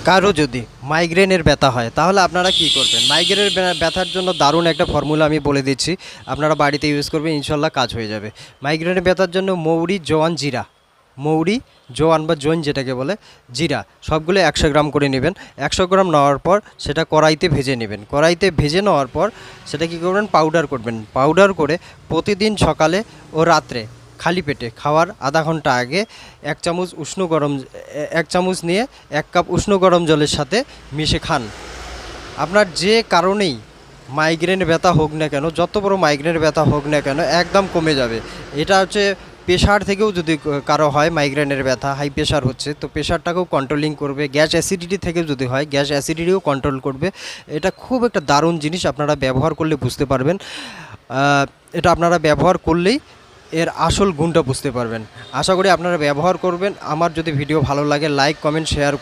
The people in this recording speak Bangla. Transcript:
কারো যদি মাইগ্রেনের ব্যথা হয় তাহলে আপনারা কি করবেন? মাইগ্রেনের ব্যথার জন্য দারুণ একটা ফর্মুলা আমি বলে দিচ্ছি, আপনারা বাড়িতে ইউজ করবেন, ইনশাল্লাহ কাজ হয়ে যাবে। মাইগ্রেনের ব্যথার জন্য মৌরি, জোয়ান, জিরা, মৌরি, জোয়ান বা জৈন যেটাকে বলে, জিরা সবগুলো 100 গ্রাম করে নেবেন। 100 গ্রাম নেওয়ার পর সেটা কড়াইতে ভেজে নেবেন। কড়াইতে ভেজে নেওয়ার পর সেটা কী করবেন? পাউডার করবেন। পাউডার করে প্রতিদিন সকালে ও রাত্রে খালি পেটে খাওয়ার আধা ঘন্টা আগে 1 চামচ নিয়ে 1 কাপ উষ্ণ গরম জলের সাথে মিশে খান। আপনার যে কারণেই মাইগ্রেনের ব্যথা হোক না কেন, যত বড় মাইগ্রেনের ব্যথা হোক না কেন, একদম কমে যাবে। এটা হচ্ছে প্রেশার থেকেও যদি কারো হয় মাইগ্রেনের ব্যথা, হাই প্রেশার হচ্ছে, তো প্রেশারটাকেও কন্ট্রোলিং করবে। গ্যাস অ্যাসিডিটি থেকে যদি হয়, গ্যাস অ্যাসিডিটিও কন্ট্রোল করবে। এটা খুব একটা দারুণ জিনিস, আপনারা ব্যবহার করলে বুঝতে পারবেন। এটা আপনারা ব্যবহার করলেই এর আসল গুণটা বুঝতে পারবেন। আশা করি আপনারা ব্যবহার করবেন। আমার যদি ভিডিও ভালো লাগে, লাইক, কমেন্ট, শেয়ার করে